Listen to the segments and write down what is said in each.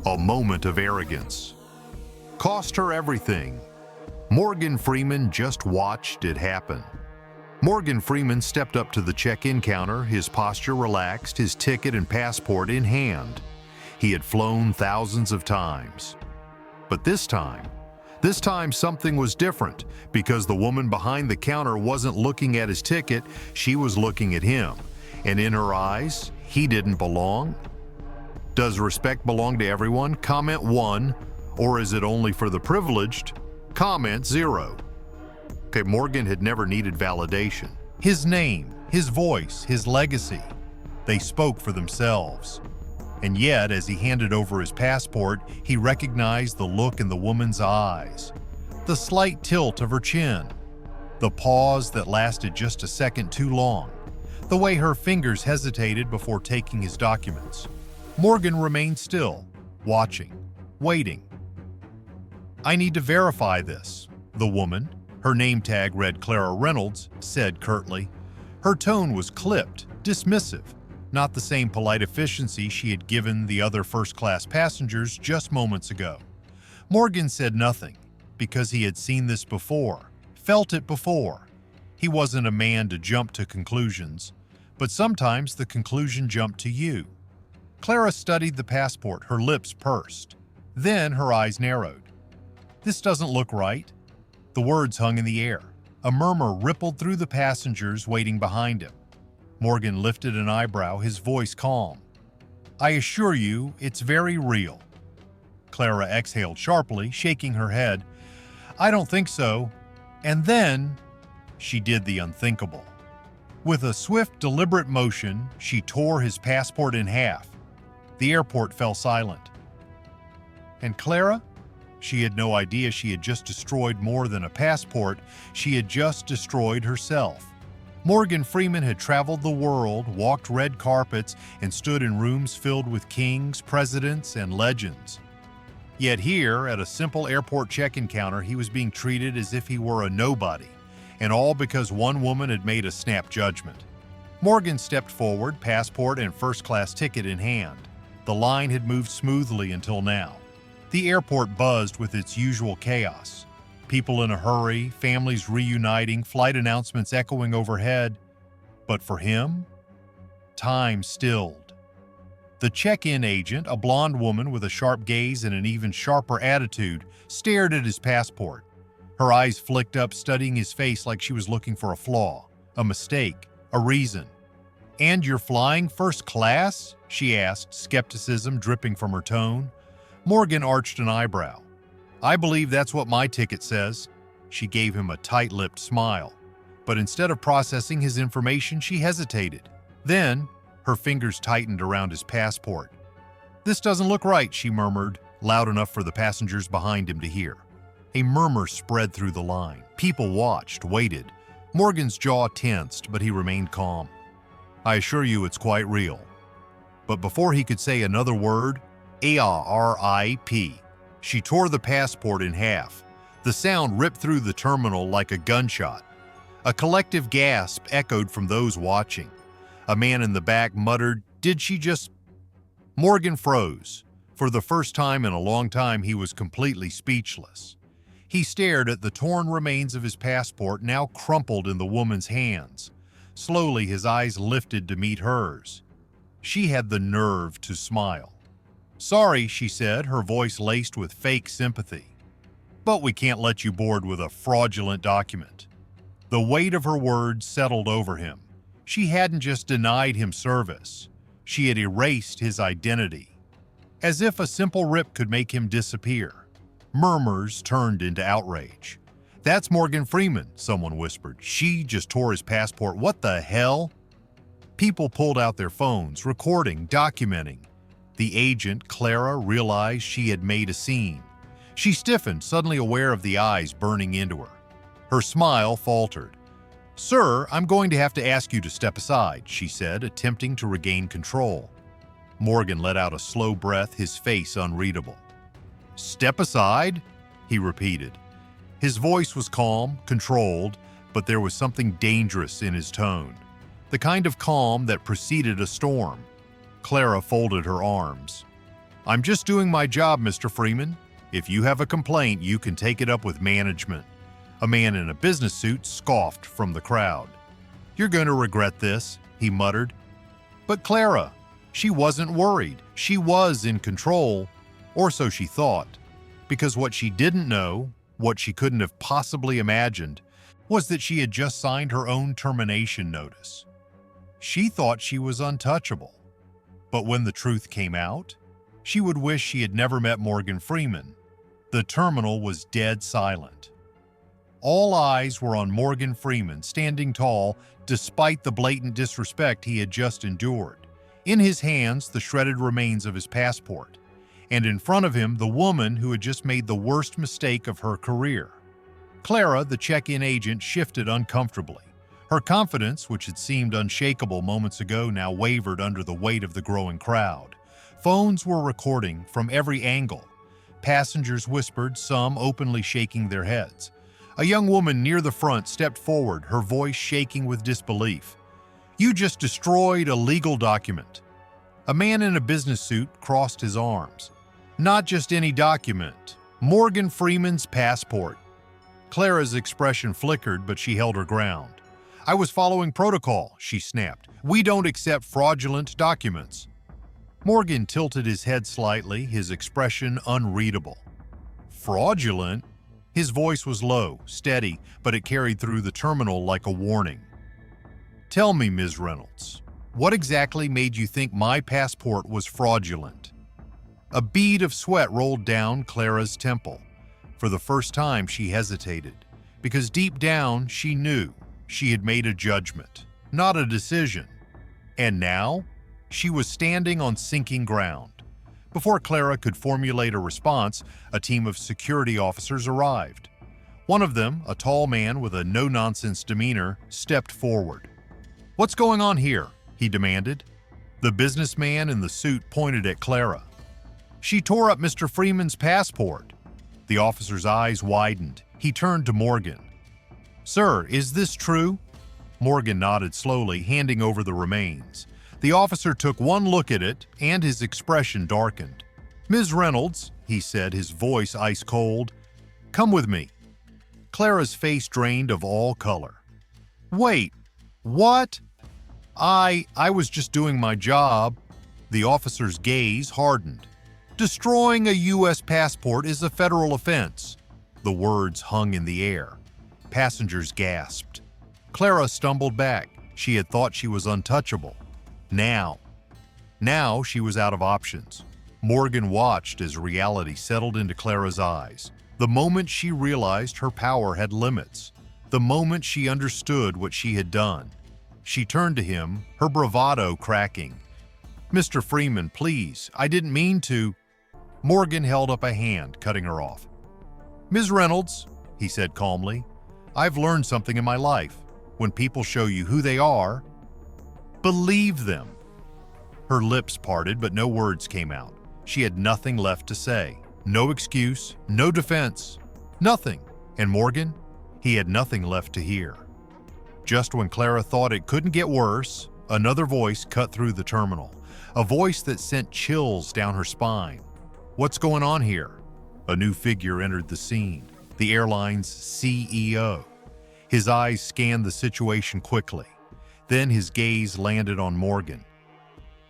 A moment of arrogance. Cost her everything. Morgan Freeman just watched it happen. Morgan Freeman stepped up to the check-in counter, his posture relaxed, his ticket and passport in hand. He had flown thousands of times. But this time something was different, because the woman behind the counter wasn't looking at his ticket, she was looking at him. And in her eyes, he didn't belong. Does respect belong to everyone? Comment 1. Or is it only for the privileged? Comment 0. Okay, Morgan had never needed validation. His name, his voice, his legacy, they spoke for themselves. And yet, as he handed over his passport, he recognized the look in the woman's eyes, the slight tilt of her chin, the pause that lasted just a second too long, the way her fingers hesitated before taking his documents. Morgan remained still, watching, waiting. "I need to verify this," the woman, her name tag read Clara Reynolds, said curtly. Her tone was clipped, dismissive, not the same polite efficiency she had given the other first-class passengers just moments ago. Morgan said nothing, because he had seen this before, felt it before. He wasn't a man to jump to conclusions, but sometimes the conclusion jumped to you. Clara studied the passport, her lips pursed. Then her eyes narrowed. "This doesn't look right." The words hung in the air. A murmur rippled through the passengers waiting behind him. Morgan lifted an eyebrow, his voice calm. "I assure you, it's very real." Clara exhaled sharply, shaking her head. "I don't think so." And then she did the unthinkable. With a swift, deliberate motion, she tore his passport in half. The airport fell silent. And Clara? She had no idea she had just destroyed more than a passport. She had just destroyed herself. Morgan Freeman had traveled the world, walked red carpets, and stood in rooms filled with kings, presidents, and legends. Yet here, at a simple airport check-in counter, he was being treated as if he were a nobody, and all because one woman had made a snap judgment. Morgan stepped forward, passport and first-class ticket in hand. The line had moved smoothly until now. The airport buzzed with its usual chaos. People in a hurry, families reuniting, flight announcements echoing overhead. But for him, time stilled. The check-in agent, a blonde woman with a sharp gaze and an even sharper attitude, stared at his passport. Her eyes flicked up, studying his face like she was looking for a flaw, a mistake, a reason. "And you're flying first class?" she asked, skepticism dripping from her tone. Morgan arched an eyebrow. "I believe that's what my ticket says." She gave him a tight-lipped smile. But instead of processing his information, she hesitated. Then, her fingers tightened around his passport. "This doesn't look right," she murmured, loud enough for the passengers behind him to hear. A murmur spread through the line. People watched, waited. Morgan's jaw tensed, but he remained calm. "I assure you it's quite real." But before he could say another word, ARIP, she tore the passport in half. The sound ripped through the terminal like a gunshot. A collective gasp echoed from those watching. A man in the back muttered, "Did she just—" Morgan froze. For the first time in a long time, he was completely speechless. He stared at the torn remains of his passport, now crumpled in the woman's hands. Slowly, his eyes lifted to meet hers. She had the nerve to smile. "Sorry," she said, her voice laced with fake sympathy. "But we can't let you board with a fraudulent document." The weight of her words settled over him. She hadn't just denied him service. She had erased his identity. As if a simple rip could make him disappear. Murmurs turned into outrage. "That's Morgan Freeman," someone whispered. "She just tore his passport. What the hell?" People pulled out their phones, recording, documenting. The agent, Clara, realized she had made a scene. She stiffened, suddenly aware of the eyes burning into her. Her smile faltered. "Sir, I'm going to have to ask you to step aside," she said, attempting to regain control. Morgan let out a slow breath, his face unreadable. "Step aside?" he repeated. His voice was calm, controlled, but there was something dangerous in his tone. The kind of calm that preceded a storm. Clara folded her arms. "I'm just doing my job, Mr. Freeman. If you have a complaint, you can take it up with management." A man in a business suit scoffed from the crowd. "You're going to regret this," he muttered. But Clara, she wasn't worried. She was in control, or so she thought, because what she didn't know, what she couldn't have possibly imagined, was that she had just signed her own termination notice. She thought she was untouchable. But when the truth came out, she would wish she had never met Morgan Freeman. The terminal was dead silent. All eyes were on Morgan Freeman, standing tall despite the blatant disrespect he had just endured. In his hands, the shredded remains of his passport, and in front of him, the woman who had just made the worst mistake of her career. Clara, the check-in agent, shifted uncomfortably. Her confidence, which had seemed unshakable moments ago, now wavered under the weight of the growing crowd. Phones were recording from every angle. Passengers whispered, some openly shaking their heads. A young woman near the front stepped forward, her voice shaking with disbelief. "You just destroyed a legal document." A man in a business suit crossed his arms. "Not just any document. Morgan Freeman's passport." Clara's expression flickered, but she held her ground. "I was following protocol," she snapped. "We don't accept fraudulent documents." Morgan tilted his head slightly, his expression unreadable. "Fraudulent?" His voice was low, steady, but it carried through the terminal like a warning. "Tell me, Ms. Reynolds, what exactly made you think my passport was fraudulent?" A bead of sweat rolled down Clara's temple. For the first time, she hesitated, because deep down, she knew she had made a judgment, not a decision. And now, she was standing on sinking ground. Before Clara could formulate a response, a team of security officers arrived. One of them, a tall man with a no-nonsense demeanor, stepped forward. "What's going on here?" he demanded. The businessman in the suit pointed at Clara. "She tore up Mr. Freeman's passport." The officer's eyes widened. He turned to Morgan. "Sir, is this true?" Morgan nodded slowly, handing over the remains. The officer took one look at it, and his expression darkened. "Ms. Reynolds," he said, his voice ice cold, "come with me." Clara's face drained of all color. "Wait, what?" I was just doing my job." The officer's gaze hardened. "Destroying a U.S. passport is a federal offense." The words hung in the air. Passengers gasped. Clara stumbled back. She had thought she was untouchable. Now she was out of options. Morgan watched as reality settled into Clara's eyes. The moment she realized her power had limits. The moment she understood what she had done. She turned to him, her bravado cracking. "Mr. Freeman, please, I didn't mean to." Morgan held up a hand, cutting her off. "Ms. Reynolds," he said calmly, "I've learned something in my life. When people show you who they are, believe them." Her lips parted, but no words came out. She had nothing left to say. No excuse, no defense, nothing. And Morgan? He had nothing left to hear. Just when Clara thought it couldn't get worse, another voice cut through the terminal. A voice that sent chills down her spine. "What's going on here?" A new figure entered the scene. The airline's CEO. His eyes scanned the situation quickly. Then his gaze landed on Morgan.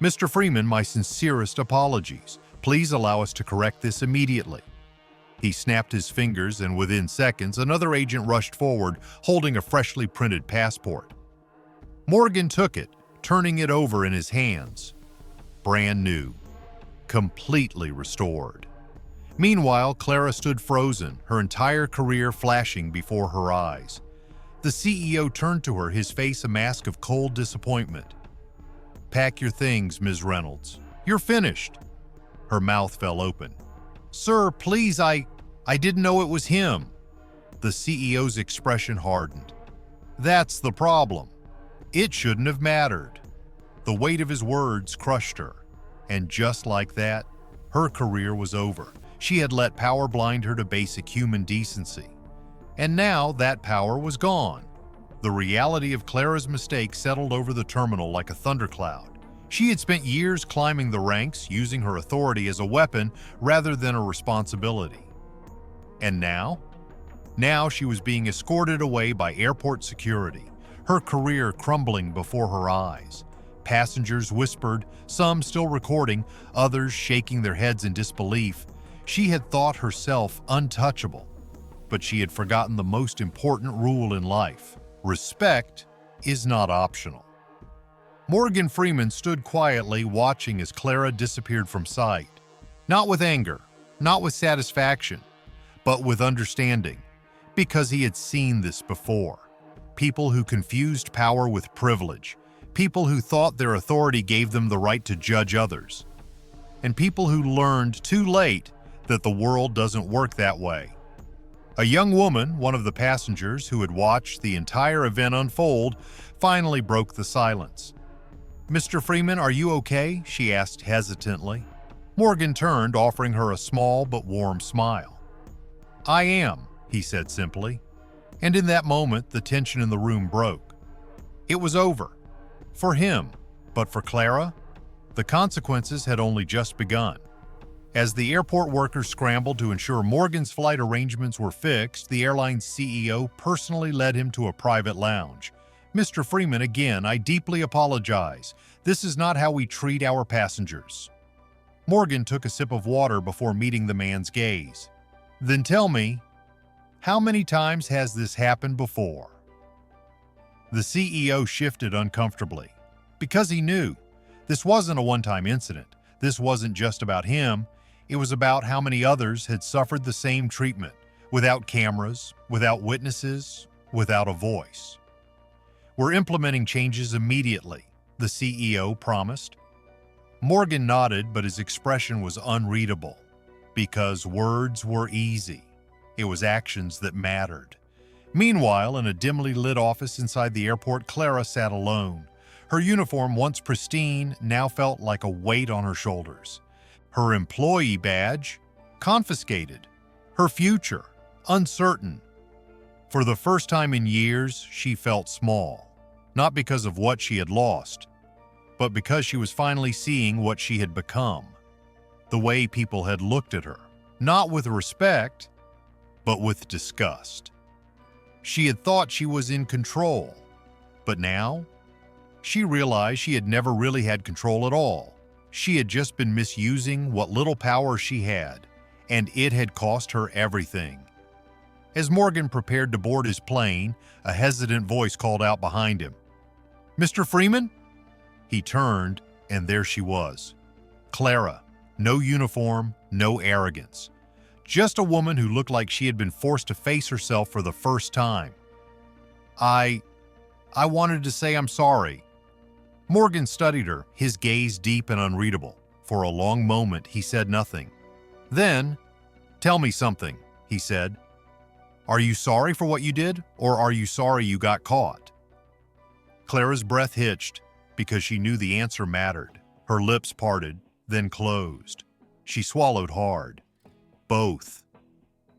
"Mr. Freeman, my sincerest apologies. Please allow us to correct this immediately." He snapped his fingers, and within seconds, another agent rushed forward, holding a freshly printed passport. Morgan took it, turning it over in his hands. Brand new. Completely restored. Meanwhile, Clara stood frozen, her entire career flashing before her eyes. The CEO turned to her, his face a mask of cold disappointment. "Pack your things, Ms. Reynolds. You're finished." Her mouth fell open. "Sir, please, I didn't know it was him." The CEO's expression hardened. "That's the problem. It shouldn't have mattered." The weight of his words crushed her. And just like that, her career was over. She had let power blind her to basic human decency. And now that power was gone. The reality of Clara's mistake settled over the terminal like a thundercloud. She had spent years climbing the ranks, using her authority as a weapon rather than a responsibility. And now? Now she was being escorted away by airport security, her career crumbling before her eyes. Passengers whispered, some still recording, others shaking their heads in disbelief. She had thought herself untouchable, but she had forgotten the most important rule in life. Respect is not optional. Morgan Freeman stood quietly watching as Clara disappeared from sight. Not with anger, not with satisfaction, but with understanding, because he had seen this before. People who confused power with privilege, people who thought their authority gave them the right to judge others, and people who learned too late that the world doesn't work that way. A young woman, one of the passengers who had watched the entire event unfold, finally broke the silence. "Mr. Freeman, are you okay?" she asked hesitantly. Morgan turned, offering her a small but warm smile. "I am," he said simply. And in that moment, the tension in the room broke. It was over. For him, but for Clara, the consequences had only just begun. As the airport workers scrambled to ensure Morgan's flight arrangements were fixed, the airline's CEO personally led him to a private lounge. "Mr. Freeman, again, I deeply apologize. This is not how we treat our passengers." Morgan took a sip of water before meeting the man's gaze. "Then tell me, how many times has this happened before?" The CEO shifted uncomfortably, because he knew this wasn't a one-time incident. This wasn't just about him. It was about how many others had suffered the same treatment, without cameras, without witnesses, without a voice. "We're implementing changes immediately," the CEO promised. Morgan nodded, but his expression was unreadable, because words were easy. It was actions that mattered. Meanwhile, in a dimly lit office inside the airport, Clara sat alone. Her uniform, once pristine, now felt like a weight on her shoulders. Her employee badge, confiscated. Her future, uncertain. For the first time in years, she felt small. Not because of what she had lost, but because she was finally seeing what she had become. The way people had looked at her, not with respect, but with disgust. She had thought she was in control, but now she realized she had never really had control at all. She had just been misusing what little power she had, and it had cost her everything. As Morgan prepared to board his plane, a hesitant voice called out behind him, "Mr. Freeman?" He turned, and there she was. Clara, no uniform, no arrogance. Just a woman who looked like she had been forced to face herself for the first time. I wanted to say I'm sorry." Morgan studied her, his gaze deep and unreadable. For a long moment, he said nothing. Then, "Tell me something," he said. "Are you sorry for what you did, or are you sorry you got caught?" Clara's breath hitched, because she knew the answer mattered. Her lips parted, then closed. She swallowed hard. "Both."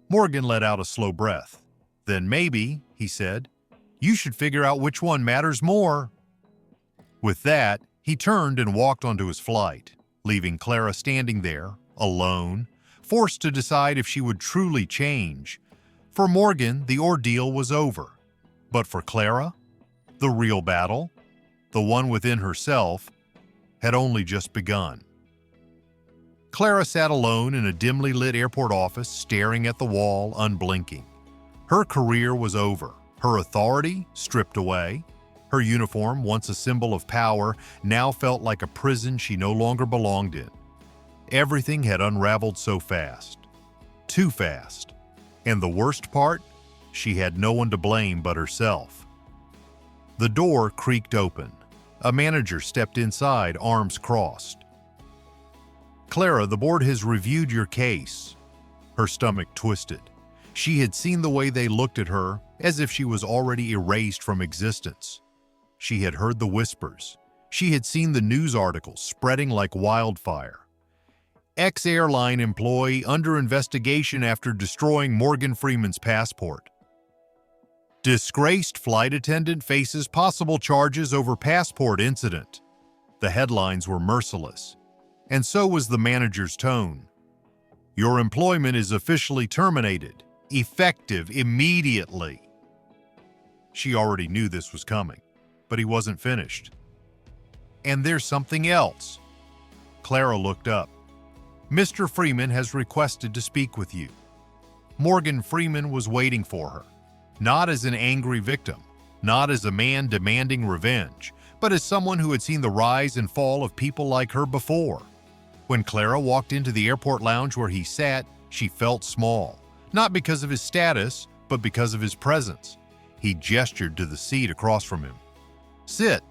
Morgan let out a slow breath. "Then maybe," he said, "you should figure out which one matters more." With that, he turned and walked onto his flight, leaving Clara standing there, alone, forced to decide if she would truly change. For Morgan, the ordeal was over. But for Clara, the real battle, the one within herself, had only just begun. Clara sat alone in a dimly lit airport office, staring at the wall, unblinking. Her career was over, her authority stripped away. Her uniform, once a symbol of power, now felt like a prison she no longer belonged in. Everything had unraveled so fast. Too fast. And the worst part? She had no one to blame but herself. The door creaked open. A manager stepped inside, arms crossed. "Clara, the board has reviewed your case." Her stomach twisted. She had seen the way they looked at her, as if she was already erased from existence. She had heard the whispers. She had seen the news articles spreading like wildfire. Ex-airline employee under investigation after destroying Morgan Freeman's passport. Disgraced flight attendant faces possible charges over passport incident. The headlines were merciless, and so was the manager's tone. Your employment is officially terminated, effective immediately. She already knew this was coming, but he wasn't finished. And there's something else. Clara looked up. Mr. Freeman has requested to speak with you. Morgan Freeman was waiting for her, not as an angry victim, not as a man demanding revenge, but as someone who had seen the rise and fall of people like her before. When Clara walked into the airport lounge where he sat, she felt small, not because of his status, but because of his presence. He gestured to the seat across from him. Sit.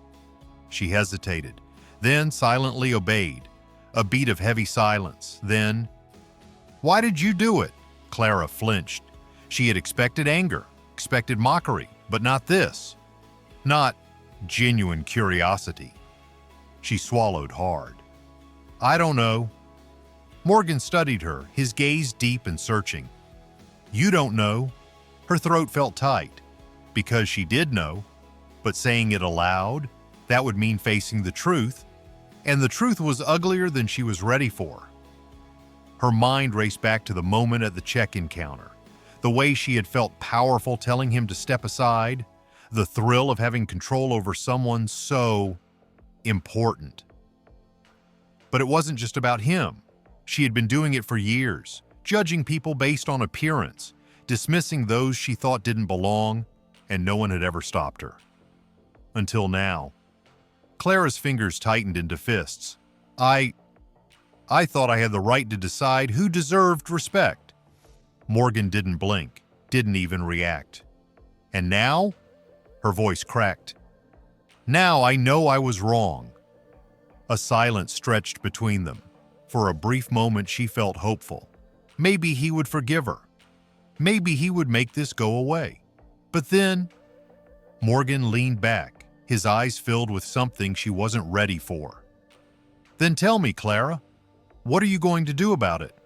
She hesitated, then silently obeyed. A beat of heavy silence, then, Why did you do it? Clara flinched. She had expected anger, expected mockery, but not this. Not genuine curiosity. She swallowed hard. I don't know. Morgan studied her, his gaze deep and searching. You don't know. Her throat felt tight, because she did know, but saying it aloud, that would mean facing the truth, and the truth was uglier than she was ready for. Her mind raced back to the moment at the check-in counter, the way she had felt powerful telling him to step aside, the thrill of having control over someone so important. But it wasn't just about him. She had been doing it for years, judging people based on appearance, dismissing those she thought didn't belong, and no one had ever stopped her. Until now. Clara's fingers tightened into fists. I thought I had the right to decide who deserved respect. Morgan didn't blink, didn't even react. And now? Her voice cracked. Now I know I was wrong. A silence stretched between them. For a brief moment she felt hopeful. Maybe he would forgive her. Maybe he would make this go away. But then, Morgan leaned back, his eyes filled with something she wasn't ready for. Then tell me, Clara, what are you going to do about it?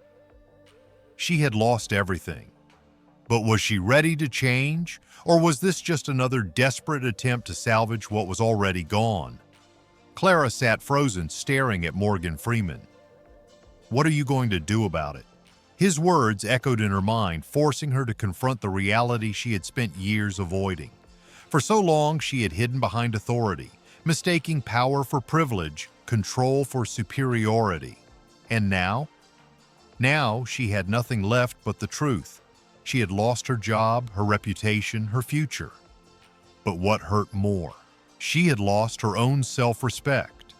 She had lost everything. But was she ready to change, or was this just another desperate attempt to salvage what was already gone? Clara sat frozen, staring at Morgan Freeman. What are you going to do about it? His words echoed in her mind, forcing her to confront the reality she had spent years avoiding. For so long, she had hidden behind authority, mistaking power for privilege, control for superiority. And now? Now she had nothing left but the truth. She had lost her job, her reputation, her future. But what hurt more? She had lost her own self-respect.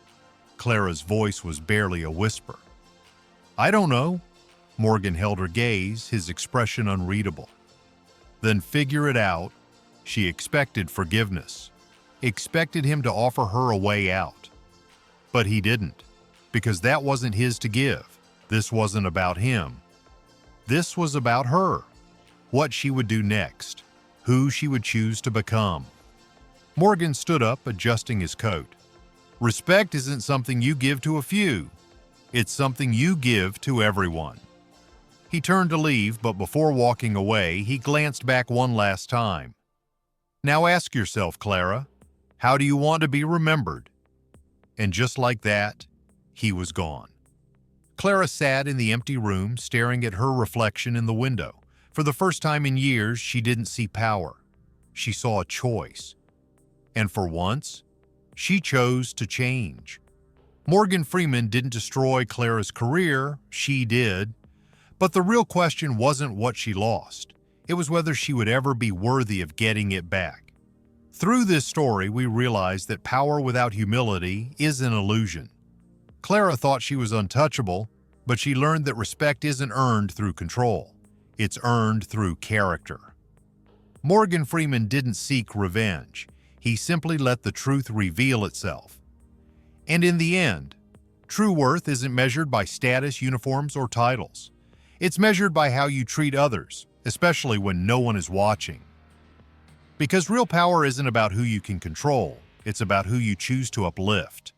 Clara's voice was barely a whisper. I don't know. Morgan held her gaze, his expression unreadable. Then figure it out. She expected forgiveness, expected him to offer her a way out. But he didn't, because that wasn't his to give. This wasn't about him. This was about her, what she would do next, who she would choose to become. Morgan stood up, adjusting his coat. Respect isn't something you give to a few. It's something you give to everyone. He turned to leave, but before walking away, he glanced back one last time. Now ask yourself, Clara, how do you want to be remembered? And just like that, he was gone. Clara sat in the empty room, staring at her reflection in the window. For the first time in years, she didn't see power. She saw a choice. And for once, she chose to change. Morgan Freeman didn't destroy Clara's career, she did. But the real question wasn't what she lost. It was whether she would ever be worthy of getting it back. Through this story, we realized that power without humility is an illusion. Clara thought she was untouchable, but she learned that respect isn't earned through control. It's earned through character. Morgan Freeman didn't seek revenge. He simply let the truth reveal itself. And in the end, true worth isn't measured by status, uniforms, or titles. It's measured by how you treat others, especially when no one is watching. Because real power isn't about who you can control, it's about who you choose to uplift.